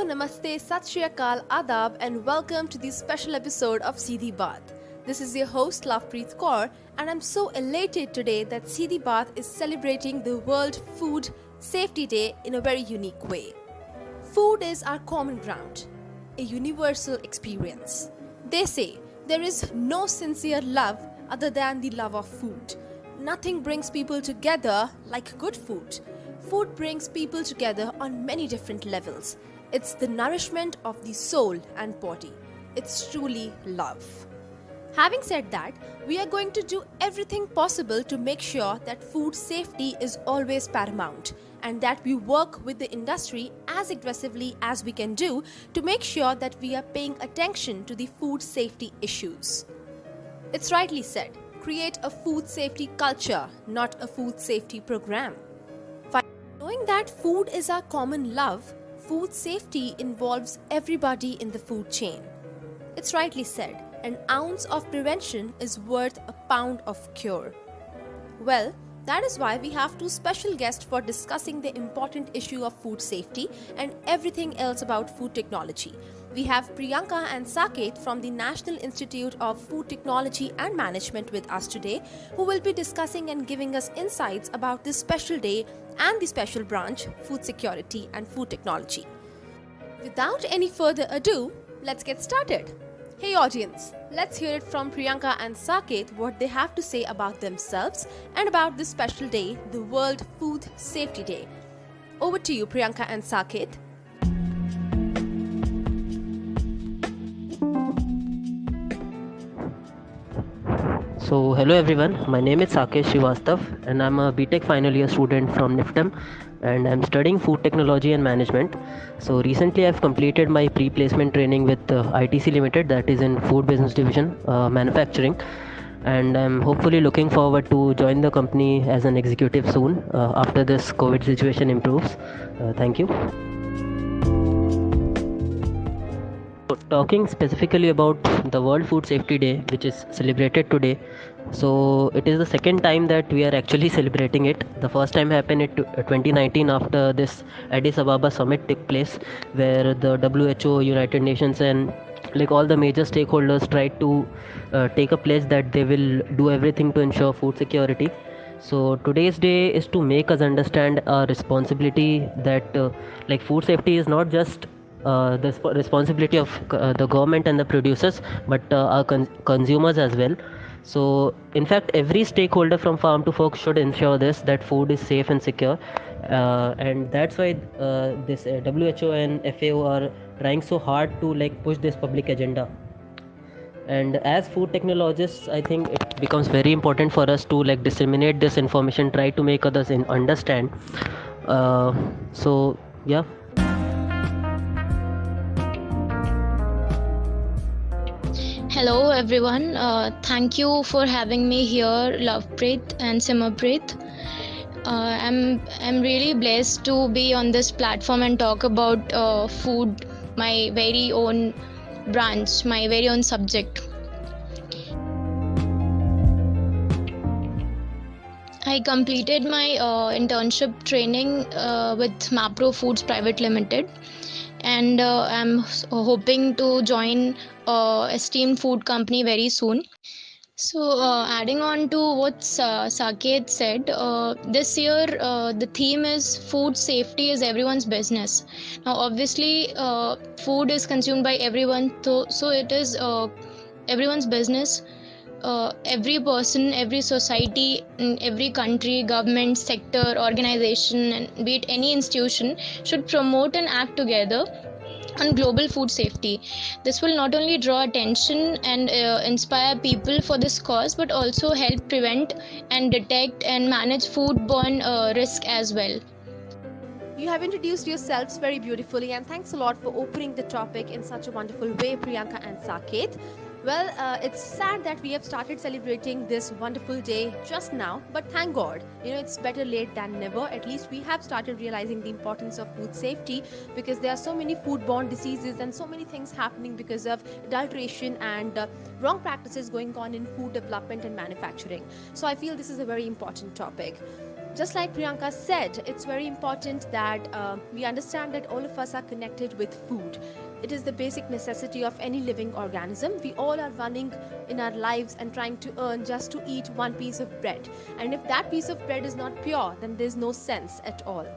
Namaste, Sat Shri Akal, Adab, and welcome to this special episode of Seedhi Baat. This is your host, Lovepreet Kaur, and I'm so elated today that Seedhi Baat is celebrating the World Food Safety Day in a very unique way. Food is our common ground, a universal experience. They say there is no sincere love other than the love of food. Nothing brings people together like good food. Food brings people together on many different levels. It's the nourishment of the soul and body. It's truly love. Having said that, we are going to do everything possible to make sure that food safety is always paramount and that we work with the industry as aggressively as we can do to make sure that we are paying attention to the food safety issues. It's rightly said, create a food safety culture, not a food safety program. Knowing that food is our common love, food safety involves everybody in the food chain. It's rightly said, an ounce of prevention is worth a pound of cure. Well, that is why we have two special guests for discussing the important issue of food safety and everything else about food technology. We have Priyanka and Saket from the National Institute of Food Technology and Management with us today, who will be discussing and giving us insights about this special day and the special branch, Food Security and Food Technology. Without any further ado, let's get started. Hey audience, let's hear it from Priyanka and Saket what they have to say about themselves and about this special day, the World Food Safety Day. Over to you, Priyanka and Saket. So, hello everyone, my name is Sakesh Srivastav and I'm a BTech final year student from NIFTEM and I'm studying food technology and management. So, recently I've completed my pre-placement training with ITC Limited, that is in food business division, manufacturing, and I'm hopefully looking forward to join the company as an executive soon after this COVID situation improves. Thank you. Talking specifically about the World Food Safety Day, which is celebrated today, so it is the second time that we are actually celebrating it. The first time happened in 2019 after this Addis Ababa summit took place, where the WHO, United Nations, and like all the major stakeholders tried to take a pledge that they will do everything to ensure food security. So today's day is to make us understand our responsibility that like food safety is not just the responsibility of the government and the producers, but our consumers as well. So in fact, every stakeholder from farm to fork should ensure this, that food is safe and secure, and that's why this WHO and FAO are trying so hard to like push this public agenda. And as food technologists, I think it becomes very important for us to like disseminate this information, try to make others understand. So yeah. Hello everyone, thank you for having me here, Lovepreet and Simmerpreet. I'm really blessed to be on this platform and talk about food, my very own branch, my very own subject. I completed my internship training with Mapro Foods Private Limited, and I'm hoping to join esteemed food company very soon. So adding on to what Saket said, this year the theme is food safety is everyone's business. Now obviously food is consumed by everyone, so it is everyone's business. Every person, every society, every country, government, sector, organization, and be it any institution, should promote and act together on global food safety. This will not only draw attention and inspire people for this cause, but also help prevent and detect and manage foodborne risk as well. You have introduced yourselves very beautifully, and thanks a lot for opening the topic in such a wonderful way, Priyanka and Saket. Well, it's sad that we have started celebrating this wonderful day just now, but thank God, it's better late than never. At least we have started realizing the importance of food safety, because there are so many foodborne diseases and so many things happening because of adulteration and wrong practices going on in food development and manufacturing. So I feel this is a very important topic. Just like Priyanka said, it's very important that we understand that all of us are connected with food. It is the basic necessity of any living organism. We all are running in our lives and trying to earn just to eat one piece of bread. And if that piece of bread is not pure, then there's no sense at all.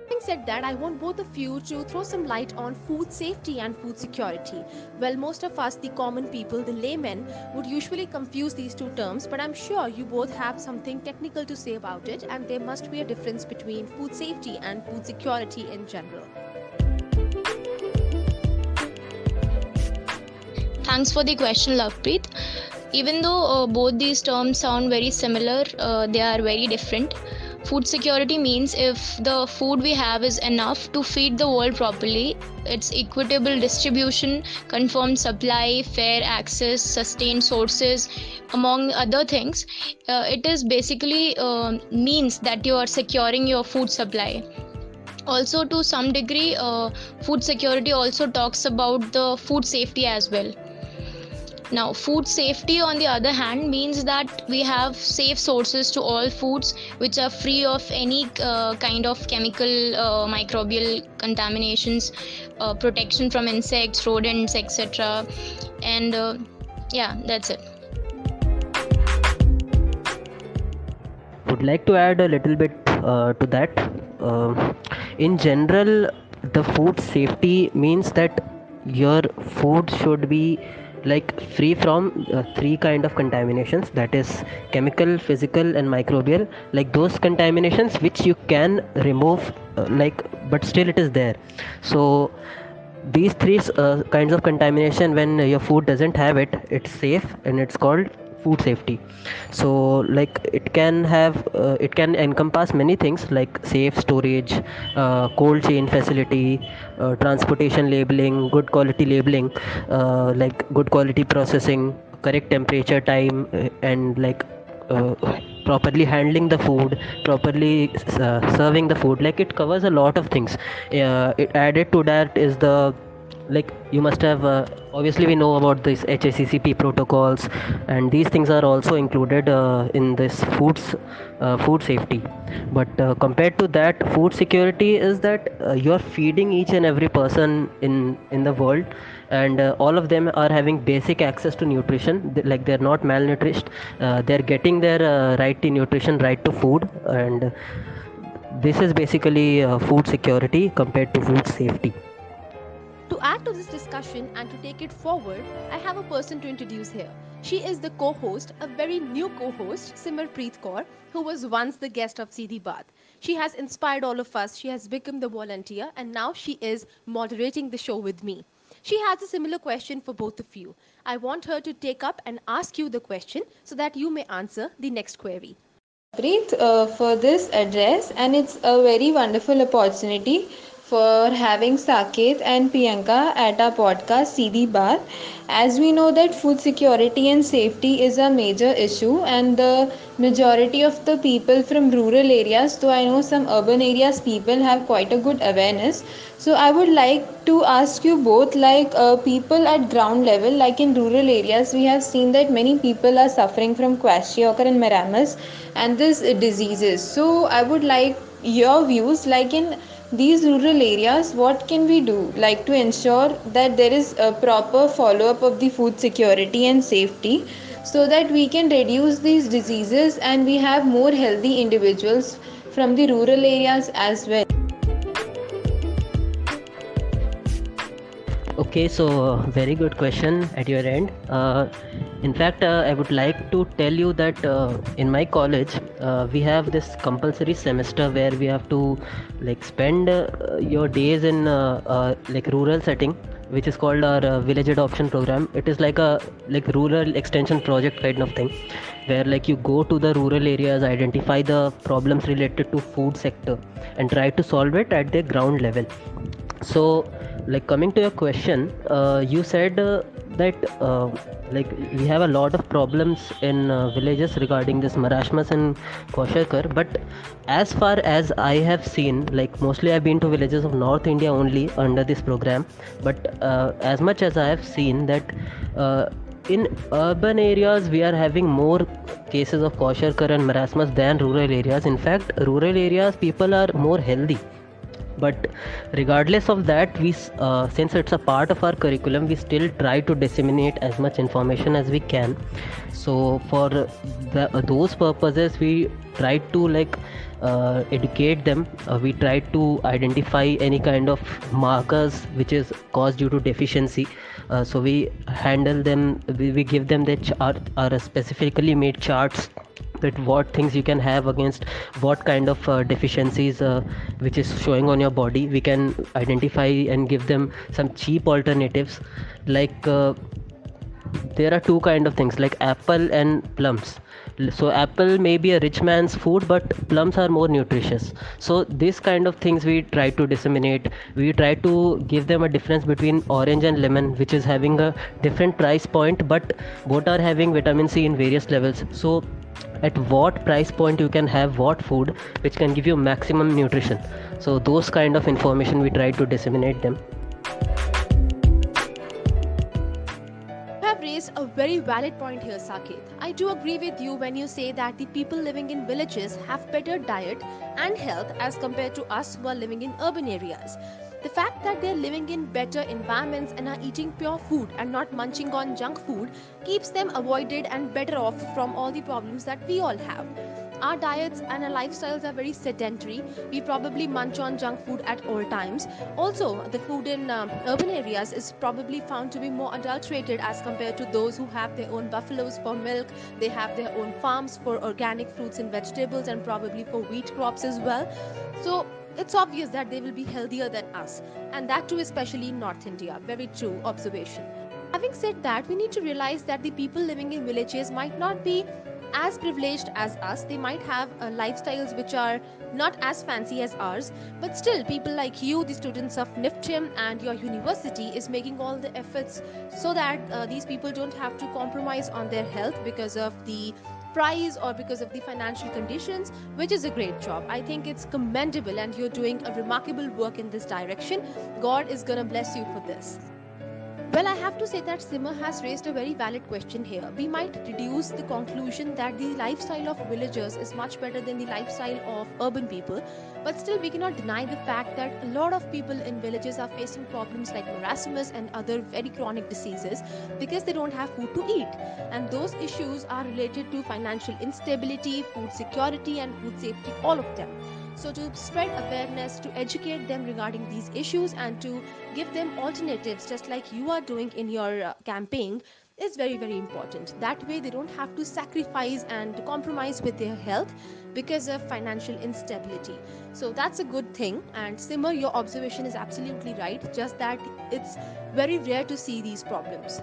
Having said that, I want both of you to throw some light on food safety and food security. Well, most of us, the common people, the laymen, would usually confuse these two terms, but I'm sure you both have something technical to say about it, and there must be a difference between food safety and food security in general. Thanks for the question, Lovepreet. Even though both these terms sound very similar, they are very different. Food security means if the food we have is enough to feed the world properly, its equitable distribution, confirmed supply, fair access, sustained sources, among other things, it is basically means that you are securing your food supply. Also, to some degree, food security also talks about the food safety as well. Now, food safety, on the other hand, means that we have safe sources to all foods which are free of any kind of chemical, microbial contaminations, protection from insects, rodents, etc. And yeah, that's it. Would like to add a little bit to that. In general, the food safety means that your food should be like free from three kind of contaminations, that is chemical, physical and microbial, like those contaminations which you can remove but still it is there. So these three kinds of contamination, when your food doesn't have it, it's safe and it's called food safety. So like it can encompass many things like safe storage, cold chain facility, transportation labeling, good quality labeling, like good quality processing, correct temperature time, and properly handling the food, properly serving the food. Like it covers a lot of things. It added to that is the, like you must have obviously we know about this HACCP protocols, and these things are also included in this food safety. But compared to that, food security is that you're feeding each and every person in the world, and all of them are having basic access to nutrition. Like they're not malnourished, they're getting their right to nutrition, right to food, and this is basically food security compared to food safety. To add to this discussion and to take it forward, I have a person to introduce here. She is the co-host, a very new co-host, Simarpreet Kaur, who was once the guest of Seedhi Baat. She has inspired all of us, she has become the volunteer, and now she is moderating the show with me. She has a similar question for both of you. I want her to take up and ask you the question so that you may answer the next query. Preet, for this address, and it's a very wonderful opportunity for having Saket and Priyanka at our podcast Seedhi Baat. As we know that food security and safety is a major issue, and the majority of the people from rural areas, though I know some urban areas people have quite a good awareness. So I would like to ask you both, people at ground level, like in rural areas, we have seen that many people are suffering from kwashiorkor and marasmus and these diseases. So I would like your views, like in these rural areas, what can we do like to ensure that there is a proper follow up of the food security and safety, so that we can reduce these diseases and we have more healthy individuals from the rural areas as well. Okay, so very good question at your end. In fact, I would like to tell you that in my college, we have this compulsory semester where we have to spend your days in rural setting, which is called our village adoption program. It is like a rural extension project kind of thing, where you go to the rural areas, identify the problems related to food sector, and try to solve it at the ground level. So coming to your question, you said that we have a lot of problems in villages regarding this marasmus and kwashiorkor, but as far as I have seen, mostly I've been to villages of North India only under this program, but as much as I have seen that in urban areas we are having more cases of kwashiorkor and marasmus than rural areas. In fact, rural areas people are more healthy. But regardless of that, since it's a part of our curriculum, we still try to disseminate as much information as we can. So for those purposes, we try to educate them. We try to identify any kind of markers which is caused due to deficiency. So we handle them, we give them the our specifically made charts with what things you can have against what kind of deficiencies which is showing on your body. We can identify and give them some cheap alternatives, like there are two kind of things like apple and plums. So apple may be a rich man's food, but plums are more nutritious. So this kind of things we try to disseminate. We try to give them a difference between orange and lemon, which is having a different price point, but both are having vitamin C in various levels. So at what price point you can have what food which can give you maximum nutrition. So those kind of information we try to disseminate them. You have raised a very valid point here, Saket. I do agree with you when you say that the people living in villages have better diet and health as compared to us who are living in urban areas. The fact that they're living in better environments and are eating pure food and not munching on junk food keeps them avoided and better off from all the problems that we all have. Our diets and our lifestyles are very sedentary. We probably munch on junk food at all times. Also, the food in urban areas is probably found to be more adulterated as compared to those who have their own buffaloes for milk. They have their own farms for organic fruits and vegetables and probably for wheat crops as well. So it's obvious that they will be healthier than us, and that too especially in North India. Very true observation. Having said that, we need to realize that the people living in villages might not be as privileged as us. They might have lifestyles which are not as fancy as ours, but still people like you, the students of NIFTIM and your university, is making all the efforts so that these people don't have to compromise on their health because of the price or because of the financial conditions, which is a great job. I think it's commendable and you're doing a remarkable work in this direction. God is gonna bless you for this. Well, I have to say that Simmer has raised a very valid question here. We might reduce the conclusion that the lifestyle of villagers is much better than the lifestyle of urban people, but still we cannot deny the fact that a lot of people in villages are facing problems like marasmus and other very chronic diseases because they don't have food to eat. And those issues are related to financial instability, food security and food safety, all of them. So to spread awareness, to educate them regarding these issues and to give them alternatives just like you are doing in your campaign is very, very important. That way they don't have to sacrifice and compromise with their health because of financial instability. So that's a good thing. And Simmer, your observation is absolutely right, just that it's very rare to see these problems.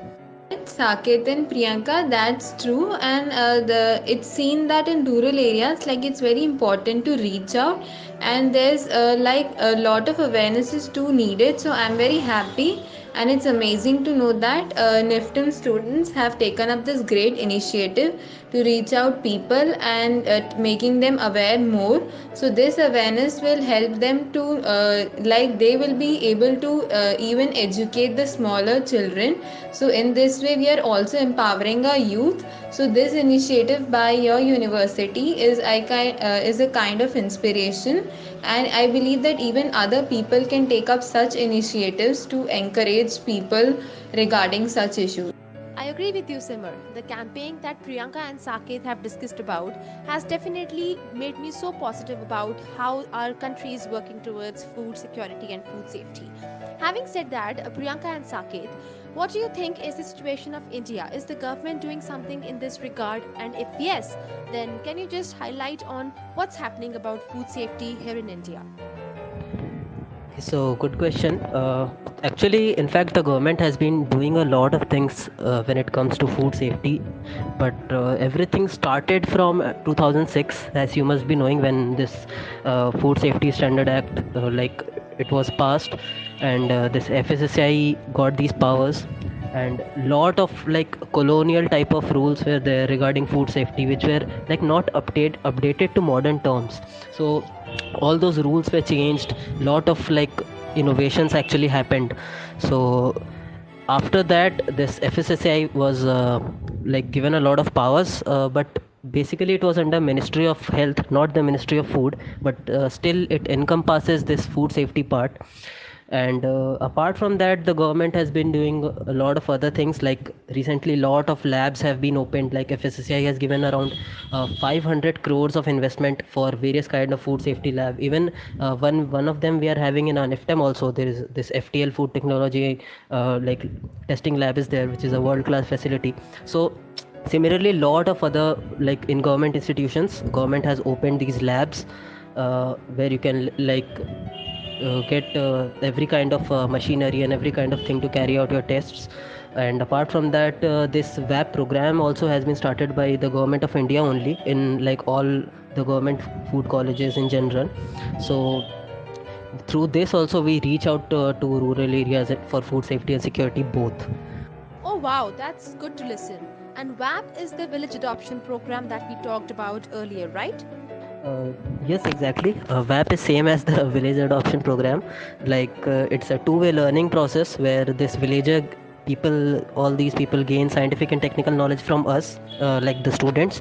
Saket and Priyanka, that's true, and it's seen that in rural areas, like it's very important to reach out, and there's like a lot of awareness is too needed. So I'm very happy, and it's amazing to know that NIFTIM students have taken up this great initiative to reach out people and making them aware more. So this awareness will help them to like they will be able to even educate the smaller children. So in this way we are also empowering our youth. So this initiative by your university is a kind of inspiration, and I believe that even other people can take up such initiatives to encourage people regarding such issues. I agree with you, Simmer. The campaign that Priyanka and Saket have discussed about has definitely made me so positive about how our country is working towards food security and food safety. Having said that, Priyanka and Saket, what do you think is the situation of India? Is the government doing something in this regard? And if yes, then can you just highlight on what's happening about food safety here in India? So good question. Actually, in fact, the government has been doing a lot of things when it comes to food safety, but everything started from 2006, as you must be knowing, when this Food Safety Standard Act it was passed, and this FSSAI got these powers, and lot of colonial type of rules were there regarding food safety, which were not updated to modern terms. So all those rules were changed, lot of innovations actually happened. So after that, this FSSAI was like given a lot of powers, but basically it was under Ministry of Health, not the Ministry of Food, but still it encompasses this food safety part. And apart from that, the government has been doing a lot of other things. Like recently lot of labs have been opened, like FSSAI has given around 500 crores of investment for various kind of food safety lab. Even one of them we are having in our NIFTEM also. There is this FTL food technology like testing lab is there, which is a world class facility. So similarly, lot of other, like in government institutions, government has opened these labs where you can get every kind of machinery and every kind of thing to carry out your tests. And apart from that, this VAP program also has been started by the government of India only, in like all the government food colleges in general. So through this also we reach out to rural areas for food safety and security both. Oh wow, that's good to listen. And VAP is the village adoption program that we talked about earlier, right? Yes, exactly. VAP is same as the village adoption program. It's a two-way learning process where this villager people, all these people gain scientific and technical knowledge from us, like the students,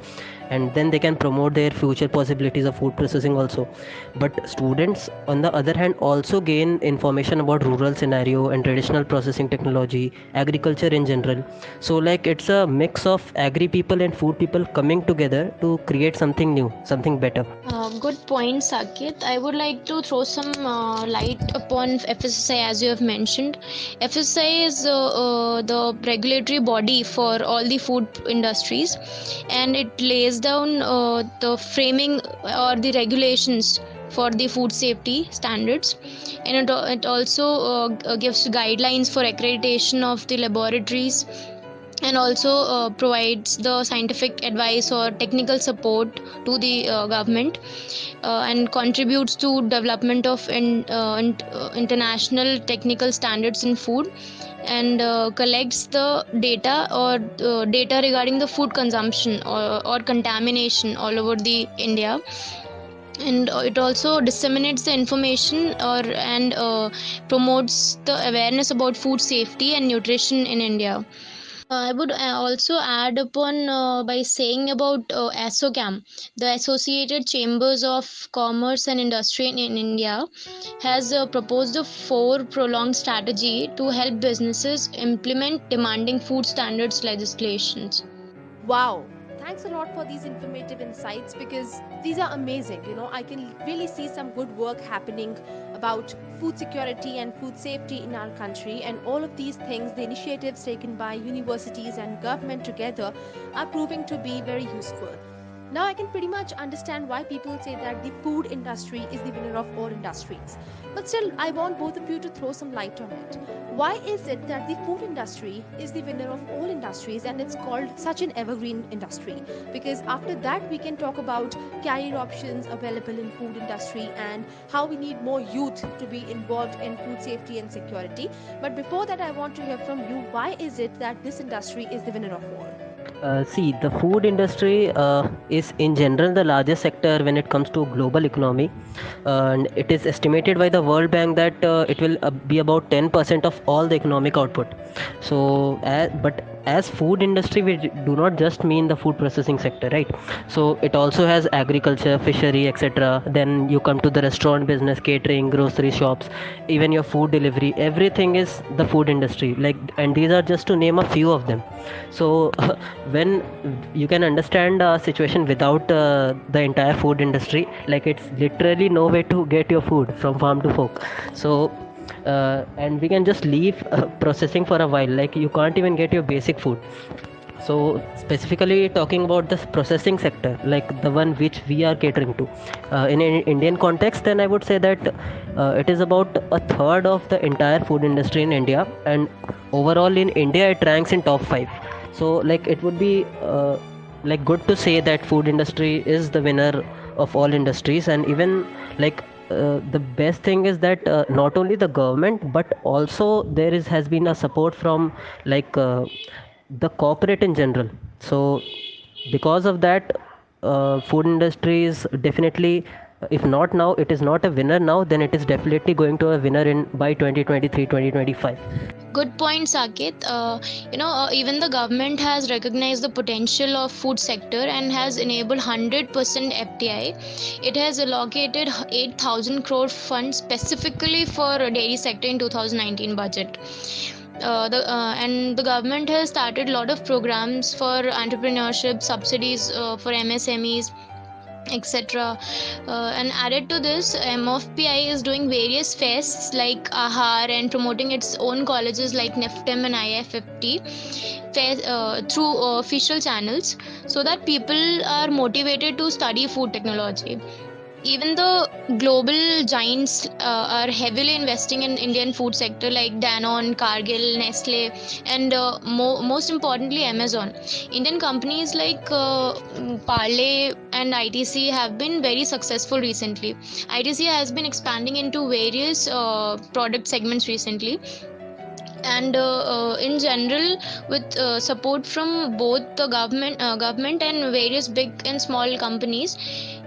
and then they can promote their future possibilities of food processing also. But students, on the other hand, also gain information about rural scenario and traditional processing technology, agriculture in general. So like it's a mix of agri people and food people coming together to create something new, something better. Good point, Saket. I would like to throw some light upon FSSAI as you have mentioned. FSSAI is the regulatory body for all the food industries, and it lays down the framing or the regulations for the food safety standards, and it also gives guidelines for accreditation of the laboratories, and also provides the scientific advice or technical support to the government, and contributes to development of international technical standards in food, and collects the data or data regarding the food consumption or contamination all over the India. And it also disseminates the information and promotes the awareness about food safety and nutrition in India. I would also add upon by saying about ASSOCHAM, the Associated Chambers of Commerce and Industry in India, has proposed a 4 pronged strategy to help businesses implement demanding food standards legislations. Wow. Thanks a lot for these informative insights because these are amazing. I can really see some good work happening about food security and food safety in our country, and all of these things, the initiatives taken by universities and government together, are proving to be very useful. Now I can pretty much understand why people say that the food industry is the winner of all industries. But still, I want both of you to throw some light on it. Why is it that the food industry is the winner of all industries and it's called such an evergreen industry? Because after that we can talk about career options available in food industry and how we need more youth to be involved in food safety and security. But before that, I want to hear from you, why is it that this industry is the winner of all? See, the food industry is in general the largest sector when it comes to global economy, and it is estimated by the World Bank that it will be about 10% of all the economic output. So, but as food industry, we do not just mean the food processing sector, right? So it also has agriculture, fishery, etc. Then you come to the restaurant business, catering, grocery shops, even your food delivery. Everything is the food industry. And these are just to name a few of them. So when you can understand a situation without the entire food industry, like it's literally no way to get your food from farm to fork. So and we can just leave processing for a while, like you can't even get your basic food. So specifically talking about this processing sector, like the one which we are catering to in an Indian context, then I would say that it is about a third of the entire food industry in India, and overall in India it ranks in top 5. So like it would be like good to say that food industry is the winner of all industries. And even like the best thing is that not only the government but also has been a support from like the corporate in general. So because of that, food industry is definitely If not now, it is not a winner now, then it is definitely going to a winner in by 2023 2025. Good point, Saket. Even the government has recognized the potential of food sector and has enabled 100% FDI. It has allocated 8,000 crore funds specifically for dairy sector in 2019 budget. And the government has started a lot of programs for entrepreneurship, subsidies for MSMEs, etc. And added to this, MFPI is doing various fests like Ahar and promoting its own colleges like NIFTM and IFFT through official channels, so that people are motivated to study food technology. Even the global giants are heavily investing in Indian food sector like Danone, Cargill, Nestle, and most importantly Amazon. Indian companies like Parle and ITC have been very successful recently. ITC has been expanding into various product segments recently, and in general, with support from both the government and various big and small companies,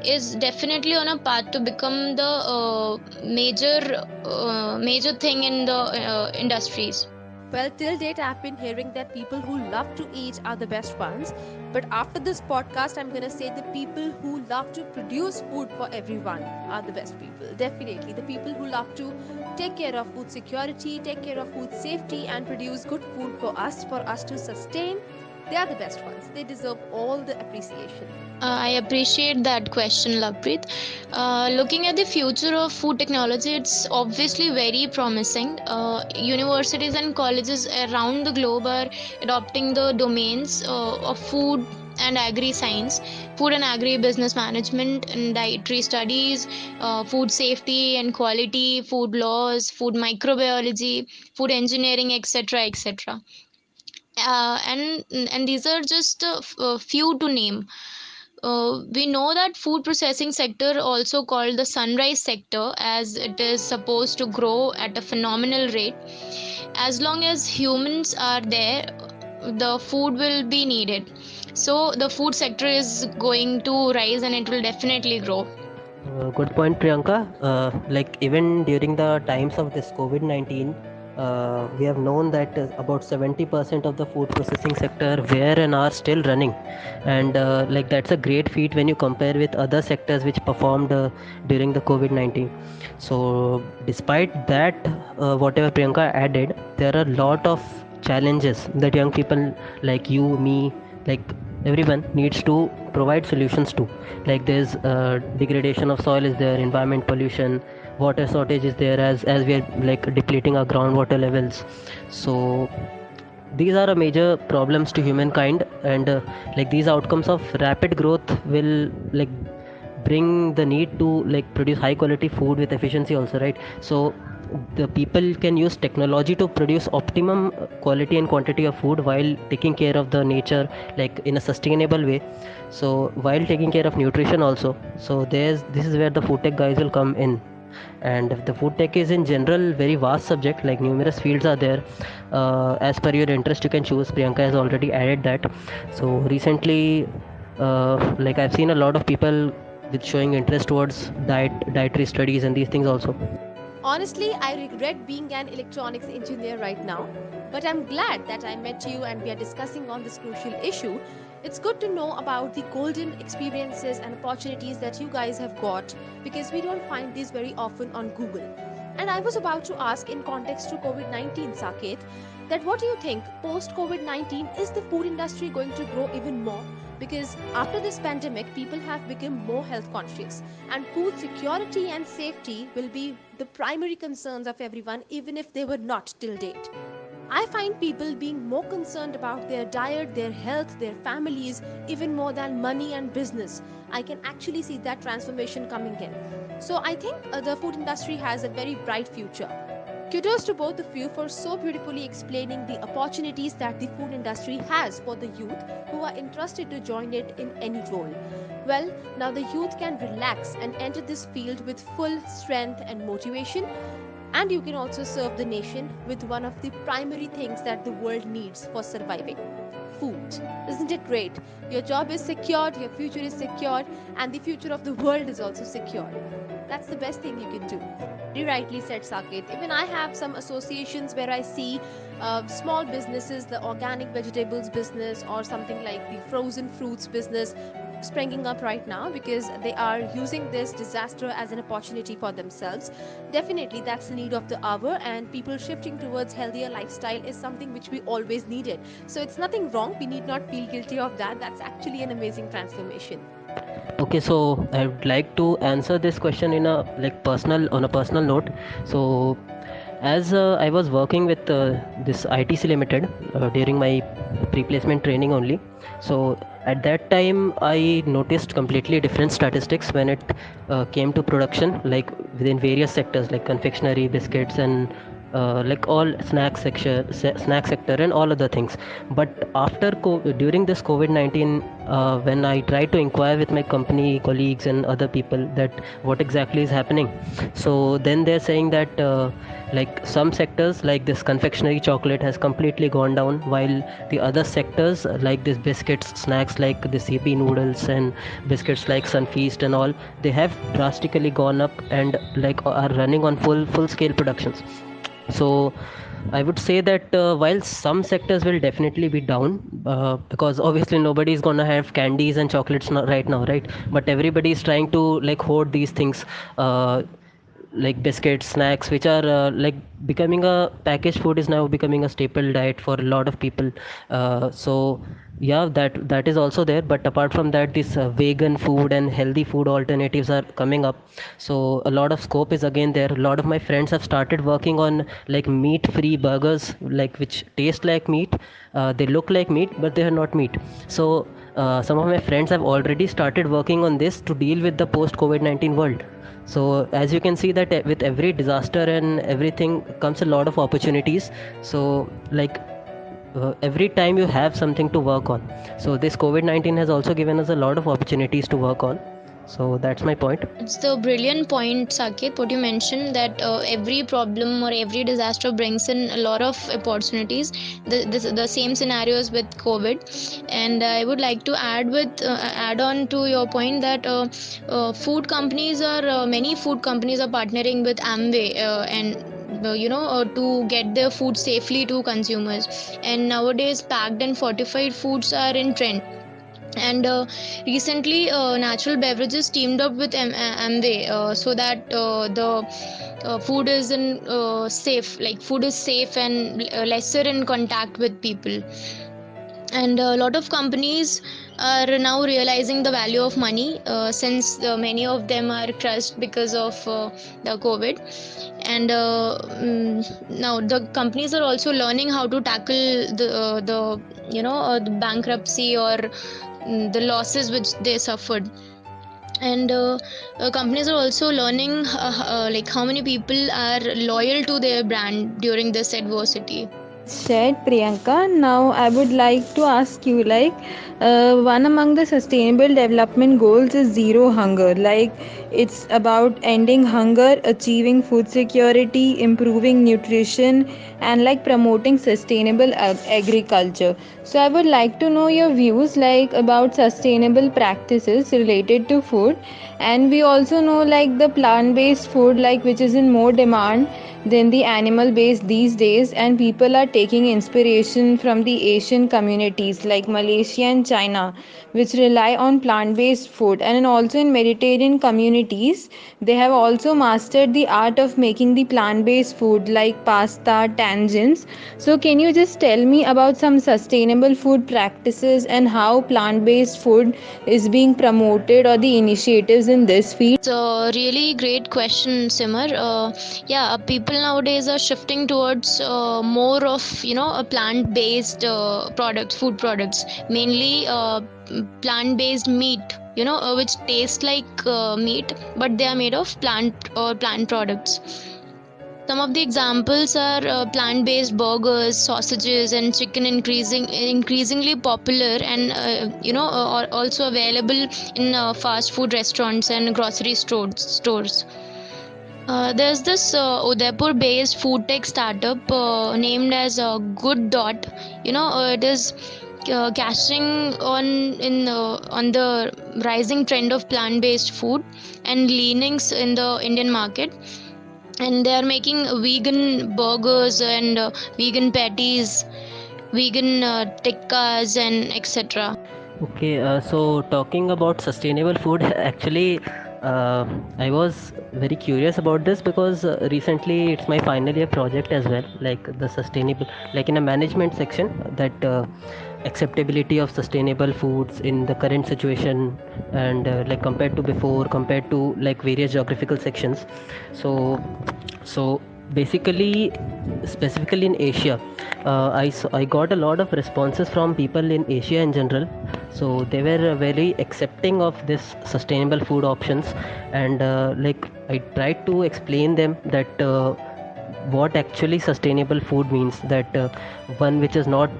is definitely on a path to become the major thing in the industries. Well, till date, I've been hearing that people who love to eat are the best ones. But after this podcast, I'm going to say the people who love to produce food for everyone are the best people. Definitely. The people who love to take care of food security, take care of food safety, and produce good food for us to sustain, they are the best ones. They deserve all the appreciation. I appreciate that question, Lovepreet. Looking at the future of food technology, it's obviously very promising. Universities and colleges around the globe are adopting the domains of food and agri science, food and agri business management, and dietary studies, food safety and quality, food laws, food microbiology, food engineering, etc., etc. And these are just a few to name. We know that food processing sector, also called the sunrise sector, as it is supposed to grow at a phenomenal rate. As long as humans are there, the food will be needed. So the food sector is going to rise and it will definitely grow. Good point, Priyanka. Like even during the times of this COVID-19, we have known that about 70% of the food processing sector were and are still running, and like that's a great feat when you compare with other sectors which performed during the COVID-19. So despite that, whatever Priyanka added, there are a lot of challenges that young people like you, me, like everyone needs to provide solutions to. Like there's degradation of soil is there, environment pollution, water shortage is there, as we are like depleting our groundwater levels. So these are a major problems to humankind, and like these outcomes of rapid growth will like bring the need to like produce high quality food with efficiency also, right? So the people can use technology to produce optimum quality and quantity of food while taking care of the nature, like in a sustainable way, so while taking care of nutrition also. So this is where the food tech guys will come in. And the food tech is in general very vast subject, like numerous fields are there. As per your interest you can choose. Priyanka has already added that. So recently, like I've seen a lot of people with showing interest towards dietary studies and these things also. Honestly, I regret being an electronics engineer right now, but I'm glad that I met you and we are discussing on this crucial issue. It's good to know about the golden experiences and opportunities that you guys have got, because we don't find these very often on Google. And I was about to ask, in context to COVID-19, Saket, that what do you think post COVID-19, is the food industry going to grow even more? Because after this pandemic, people have become more health conscious, and food security and safety will be the primary concerns of everyone, even if they were not till date. I find people being more concerned about their diet, their health, their families, even more than money and business. I can actually see that transformation coming in. So I think the food industry has a very bright future. Kudos to both of you for so beautifully explaining the opportunities that the food industry has for the youth who are interested to join it in any role. Well, now the youth can relax and enter this field with full strength and motivation. And you can also serve the nation with one of the primary things that the world needs for surviving: food. Isn't it great? Your job is secured, your future is secured, and the future of the world is also secured. That's the best thing you can do. Very rightly said, Saket. Even I have some associations where I see small businesses, the organic vegetables business, or something like the frozen fruits business, springing up right now because they are using this disaster as an opportunity for themselves. Definitely, that's the need of the hour, and people shifting towards healthier lifestyle is something which we always needed. So it's nothing wrong. We need not feel guilty of that. That's actually an amazing transformation. Okay, so I would like to answer this question in a on a personal note. So as I was working with this ITC Limited during my pre-placement training only. So at that time I noticed completely different statistics when it came to production, like within various sectors like confectionery, biscuits, and like all snack sector and all other things. But during this COVID-19, when I tried to inquire with my company colleagues and other people that what exactly is happening, so then they're saying that like some sectors like this confectionery chocolate has completely gone down, while the other sectors like this biscuits, snacks like this CP noodles and biscuits like Sunfeast and all, they have drastically gone up and like are running on full scale productions. So I would say that while some sectors will definitely be down, because obviously nobody is gonna have candies and chocolates right now, right? But everybody is trying to like hoard these things, like biscuits, snacks, which are like becoming a packaged food is now becoming a staple diet for a lot of people. So yeah, that is also there. But apart from that, this vegan food and healthy food alternatives are coming up. So a lot of scope is again there. A lot of my friends have started working on like meat-free burgers, like which taste like meat. They look like meat, but they are not meat. So some of my friends have already started working on this to deal with the post COVID-19 world. So as you can see that with every disaster and everything comes a lot of opportunities. So like every time you have something to work on. So this COVID-19 has also given us a lot of opportunities to work on. So that's my point. It's the brilliant point, Saket, what you mentioned, that every problem or every disaster brings in a lot of opportunities. The same scenarios with COVID, and I would like to add on to your point that many food companies are partnering with Amway and to get their food safely to consumers. And nowadays, packed and fortified foods are in trend. And recently natural beverages teamed up with Amway so that the food is food is safe and lesser in contact with people. And a lot of companies are now realizing the value of money, since many of them are crushed because of the COVID. And now the companies are also learning how to tackle the bankruptcy or the losses which they suffered. And companies are also learning like how many people are loyal to their brand during this adversity. Said Priyanka. Now I would like to ask you, like, one among the sustainable development goals is zero hunger. Like, it's about ending hunger, achieving food security, improving nutrition, and like promoting sustainable agriculture. So I would like to know your views, like, about sustainable practices related to food. And we also know like the plant-based food, like, which is in more demand than the animal based these days, and people are taking inspiration from the Asian communities like Malaysia and China, which rely on plant based food. And also in Mediterranean communities, they have also mastered the art of making the plant based food like pasta, tangents. So can you just tell me about some sustainable food practices and how plant based food is being promoted, or the initiatives in this field? It's a really great question, Simar. People nowadays are shifting towards more of plant-based food products, mainly plant-based meat. Which taste like meat, but they are made of plant products. Some of the examples are plant-based burgers, sausages, and chicken increasingly popular, and also available in fast food restaurants and grocery stores. There's this Udaipur-based food tech startup named as Good Dot. It is cashing on the rising trend of plant-based food and leanings in the Indian market. And they are making vegan burgers and vegan patties, vegan tikkas, and etc. Okay, so talking about sustainable food, actually, I was very curious about this because recently it's my final year project as well, like the sustainable, like in a management section, that acceptability of sustainable foods in the current situation, and like compared to before, compared to like various geographical sections. So basically, specifically in Asia, I got a lot of responses from people in Asia in general. So they were very accepting of this sustainable food options, and like I tried to explain them that what actually sustainable food means, that one which is not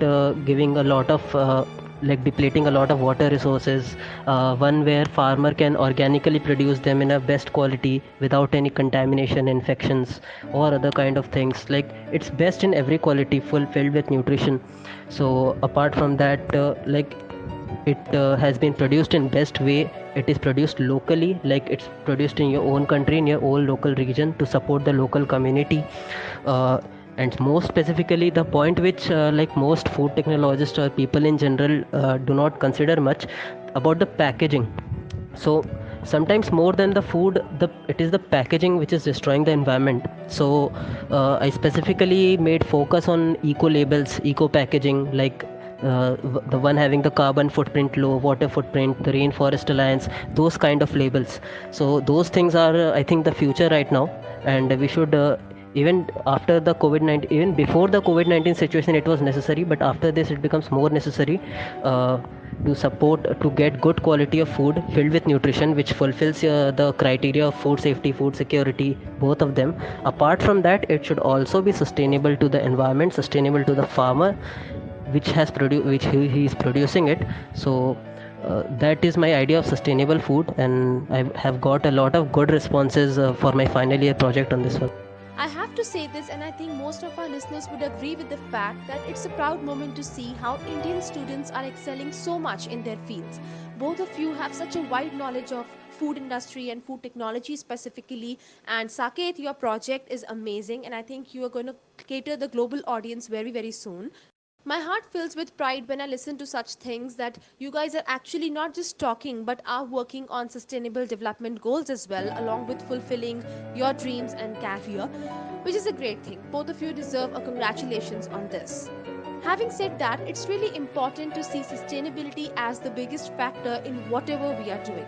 giving a lot of like depleting a lot of water resources, one where farmer can organically produce them in a best quality without any contamination, infections, or other kind of things. Like it's best in every quality, fulfilled with nutrition. So apart from that, like it has been produced in best way. It is produced locally, like it's produced in your own country, in your own local region, to support the local community. And more specifically, the point which like most food technologists or people in general do not consider much, about the packaging. So sometimes more than the food, it is the packaging which is destroying the environment. So I specifically made focus on eco labels, eco packaging, like the one having the carbon footprint low, water footprint, the rainforest alliance, those kind of labels. So those things are I think the future right now, and we should even after the COVID-19, even before the COVID-19 situation it was necessary, but after this it becomes more necessary to support, to get good quality of food filled with nutrition which fulfills the criteria of food safety, food security, both of them. Apart from that, it should also be sustainable to the environment, sustainable to the farmer which has produced, which he is producing it. So that is my idea of sustainable food, and I have got a lot of good responses for my final year project on this one. I have to say this, and I think most of our listeners would agree with the fact that it's a proud moment to see how Indian students are excelling so much in their fields. Both of you have such a wide knowledge of food industry and food technology specifically, and Saket, your project is amazing, and I think you are going to cater the global audience very, very soon. My heart fills with pride when I listen to such things, that you guys are actually not just talking but are working on sustainable development goals as well, along with fulfilling your dreams and career, which is a great thing. Both of you deserve a congratulations on this. Having said that, it's really important to see sustainability as the biggest factor in whatever we are doing.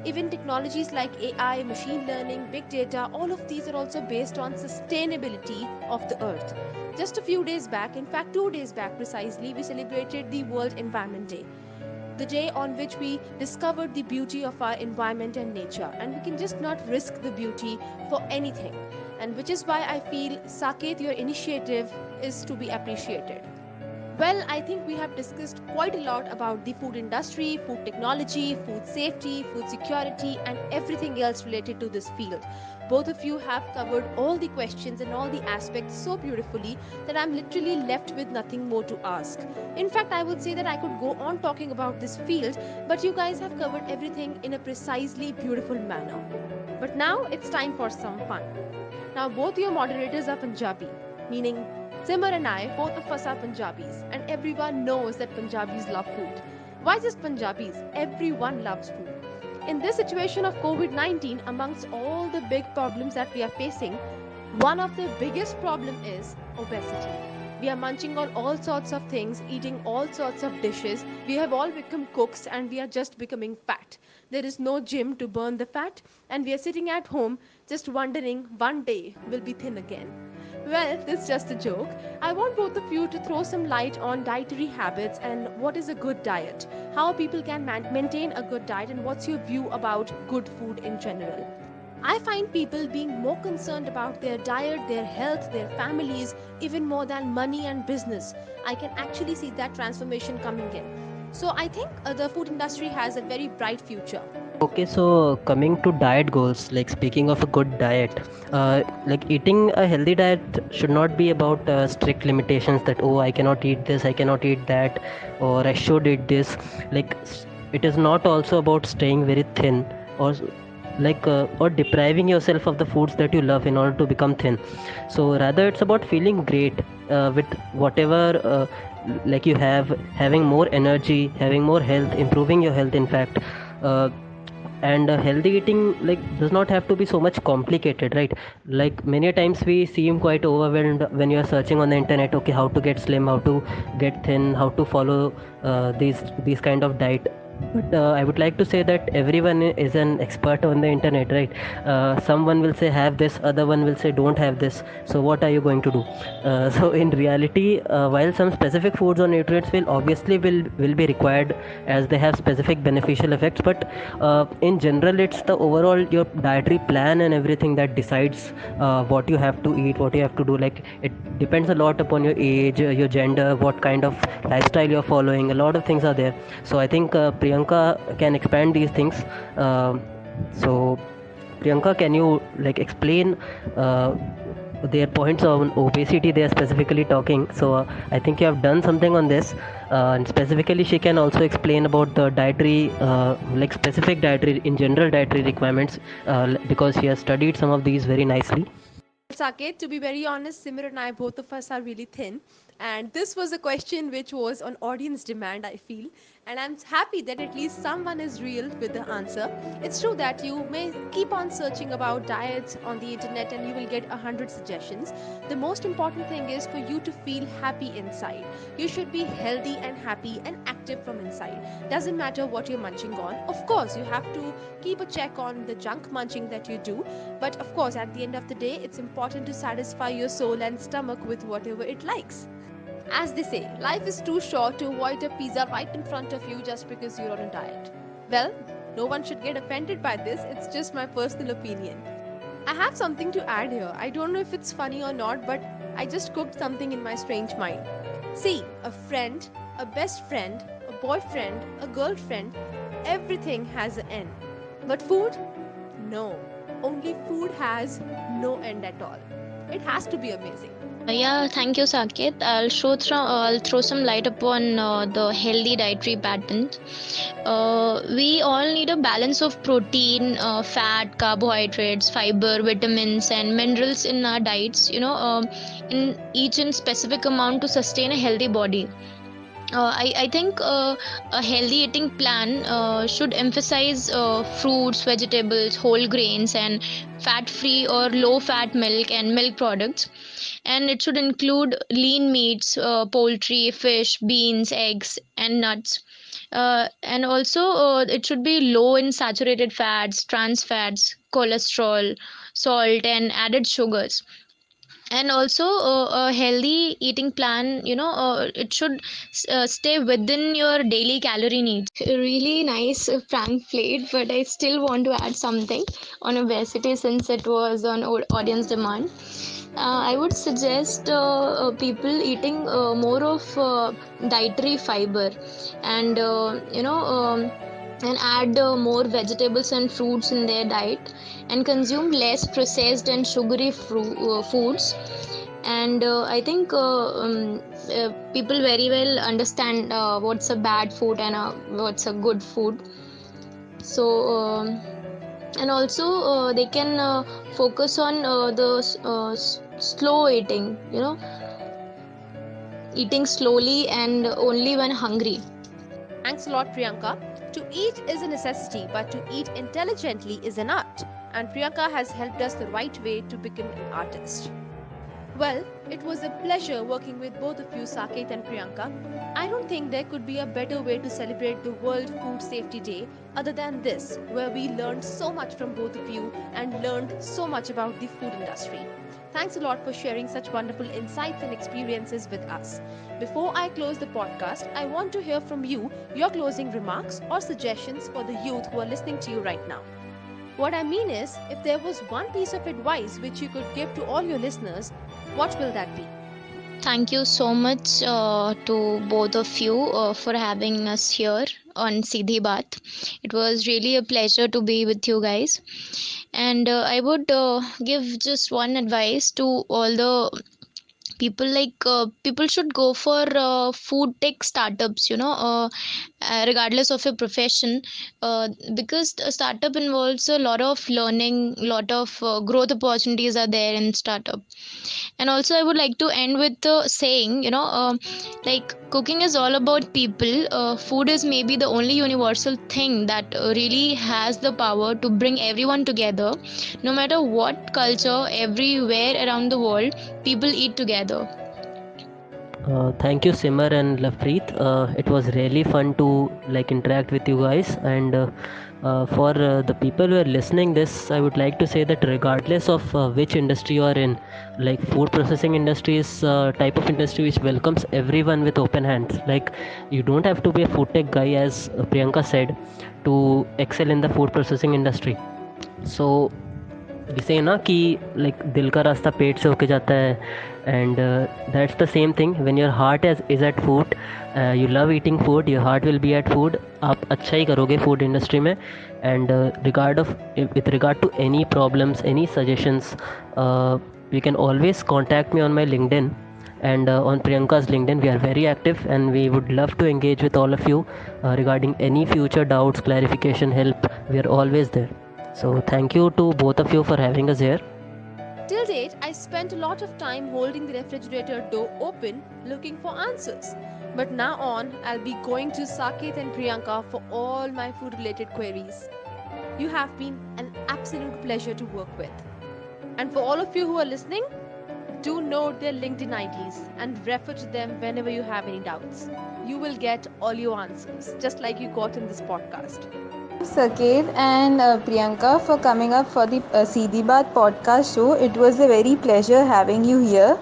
Even technologies like AI, machine learning, big data, all of these are also based on sustainability of the earth. Just a few days back, in fact 2 days back precisely, we celebrated the World Environment Day. The day on which we discovered the beauty of our environment and nature, and we can just not risk the beauty for anything. And which is why I feel, Saket, your initiative is to be appreciated. Well, I think we have discussed quite a lot about the food industry, food technology, food safety, food security, and everything else related to this field. Both of you have covered all the questions and all the aspects so beautifully that I'm literally left with nothing more to ask. In fact, I would say that I could go on talking about this field, but you guys have covered everything in a precisely beautiful manner. But now it's time for some fun. Now, both your moderators are Punjabi, meaning Simar and I, both of us are Punjabis, and everyone knows that Punjabis love food. Why just Punjabis? Everyone loves food. In this situation of COVID-19, amongst all the big problems that we are facing, one of the biggest problem is obesity. We are munching on all sorts of things, eating all sorts of dishes. We have all become cooks and we are just becoming fat. There is no gym to burn the fat, and we are sitting at home just wondering one day we'll be thin again. Well, this is just a joke. I want both of you to throw some light on dietary habits and what is a good diet, how people can maintain a good diet, and what's your view about good food in general. I find people being more concerned about their diet, their health, their families, even more than money and business. I can actually see that transformation coming in. So I think the food industry has a very bright future. Okay, so coming to diet goals, like speaking of a good diet, like eating a healthy diet should not be about strict limitations that, oh, I cannot eat this, I cannot eat that, or I should eat this. Like, it is not also about staying very thin, or or depriving yourself of the foods that you love in order to become thin. So rather, it's about feeling great with whatever like you have, having more energy, having more health, improving your health, in fact. uh, and healthy eating like does not have to be so much complicated, right? Like many times we seem quite overwhelmed when you are searching on the internet, okay, how to get slim, how to get thin, how to follow these kind of diet. But I would like to say that everyone is an expert on the internet, right? Someone will say have this, other one will say don't have this. So what are you going to do? So in reality, while some specific foods or nutrients will be required as they have specific beneficial effects, but in general it's the overall your dietary plan and everything that decides what you have to eat, what you have to do. Like it depends a lot upon your age, your gender, what kind of lifestyle you're following. A lot of things are there. So I think Priyanka can expand these things. So Priyanka, can you like explain their points on obesity they are specifically talking? So I think you have done something on this, and specifically she can also explain about the dietary like specific dietary, in general dietary requirements, because she has studied some of these very nicely. Saket, to be very honest, Simir and I, both of us are really thin. And this was a question which was on audience demand, I feel. And I'm happy that at least someone is real with the answer. It's true that you may keep on searching about diets on the internet and you will get 100 suggestions. The most important thing is for you to feel happy inside. You should be healthy and happy and active from inside. Doesn't matter what you're munching on. Of course, you have to keep a check on the junk munching that you do. But of course, at the end of the day, it's important to satisfy your soul and stomach with whatever it likes. As they say, life is too short to avoid a pizza right in front of you just because you're on a diet. Well, no one should get offended by this, it's just my personal opinion. I have something to add here. I don't know if it's funny or not, but I just cooked something in my strange mind. See, a friend, a best friend, a boyfriend, a girlfriend, everything has an end. But food? No. Only food has no end at all. It has to be amazing. Yeah, thank you, Saket. I'll throw some light upon the healthy dietary patterns. We all need a balance of protein, fat, carbohydrates, fiber, vitamins, and minerals in our diets. In each in specific amount to sustain a healthy body. I think a healthy eating plan should emphasize fruits, vegetables, whole grains, and fat free or low fat milk and milk products. And it should include lean meats, poultry, fish, beans, eggs, and nuts. And also, it should be low in saturated fats, trans fats, cholesterol, salt, and added sugars. And also a healthy eating plan, it should stay within your daily calorie needs. Really nice prank played, but I still want to add something on obesity since it was on audience demand. I would suggest people eating more of dietary fiber, and and add more vegetables and fruits in their diet, and consume less processed and sugary foods. And I think people very well understand what's a bad food and what's a good food. So and also they can focus on the slow eating, eating slowly and only when hungry. Thanks a lot, Priyanka. To eat is a necessity, but to eat intelligently is an art. And Priyanka has helped us the right way to become an artist. Well, it was a pleasure working with both of you, Saket and Priyanka. I don't think there could be a better way to celebrate the World Food Safety Day other than this, where we learned so much from both of you and learned so much about the food industry. Thanks a lot for sharing such wonderful insights and experiences with us. Before I close the podcast, I want to hear from you your closing remarks or suggestions for the youth who are listening to you right now. What I mean is, if there was one piece of advice which you could give to all your listeners, what will that be? Thank you so much to both of you for having us here on Siddhi Baat. It was really a pleasure to be with you guys. And I would give just one advice to all the people, like people should go for food tech startups, regardless of your profession, because the startup involves a lot of learning, lot of growth opportunities are there in startup. And also I would like to end with the saying, like cooking is all about people. Food is maybe the only universal thing that really has the power to bring everyone together. No matter what culture, everywhere around the world, people eat together. Thank you, Simar and Lavpreet. It was really fun to like interact with you guys. And for the people who are listening this, I would like to say that regardless of which industry you are in, like food processing industry is type of industry which welcomes everyone with open hands. Like you don't have to be a food tech guy, as Priyanka said, to excel in the food processing industry. So जिसे ना कि like दिल का रास्ता पेट से होके जाता है, and that's the same thing when your heart is at food, you love eating food, your heart will be at food. आप अच्छा ही करोगे फूड इंडस्ट्री में. And with regard to any problems, any suggestions, you can always contact me on my LinkedIn and on Priyanka's LinkedIn. We are very active and we would love to engage with all of you regarding any future doubts, clarification, help. We are always there. So thank you to both of you for having us here. Till date, I spent a lot of time holding the refrigerator door open looking for answers. But now on, I'll be going to Saket and Priyanka for all my food related queries. You have been an absolute pleasure to work with. And for all of you who are listening, do note their LinkedIn IDs and refer to them whenever you have any doubts. You will get all your answers, just like you got in this podcast. Saket and Priyanka for coming up for the Seedhi Baat podcast show. It was a very pleasure having you here.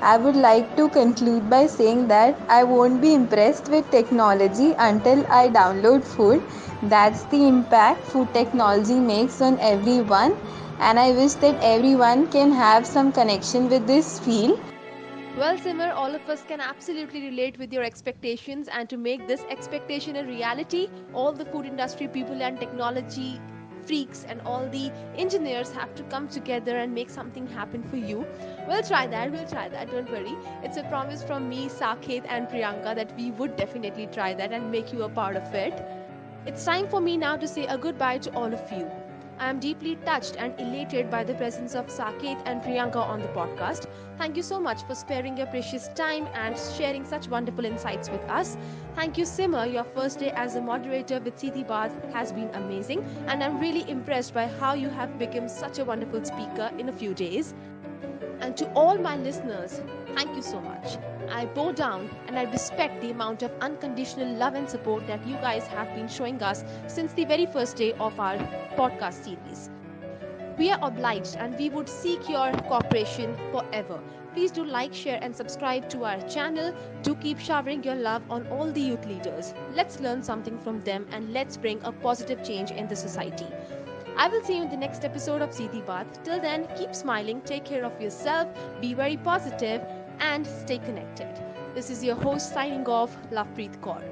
I would like to conclude by saying that I won't be impressed with technology until I download food. That's the impact food technology makes on everyone, and I wish that everyone can have some connection with this field. Well, Simmer, all of us can absolutely relate with your expectations, and to make this expectation a reality, all the food industry people and technology freaks and all the engineers have to come together and make something happen for you. We'll try that, don't worry. It's a promise from me, Saket, and Priyanka that we would definitely try that and make you a part of it. It's time for me now to say a goodbye to all of you. I am deeply touched and elated by the presence of Saket and Priyanka on the podcast. Thank you so much for sparing your precious time and sharing such wonderful insights with us. Thank you, Simmer. Your first day as a moderator with Seedhi Baat has been amazing, and I'm really impressed by how you have become such a wonderful speaker in a few days. And to all my listeners, thank you so much. I bow down and I respect the amount of unconditional love and support that you guys have been showing us since the very first day of our podcast series. We are obliged and we would seek your cooperation forever. Please do like, share, and subscribe to our channel. Do keep showering your love on all the youth leaders. Let's learn something from them and let's bring a positive change in the society. I will see you in the next episode of Seedhi Baat. Till then, keep smiling, take care of yourself, be very positive, and stay connected. This is your host signing off, Lavpreet Kaur.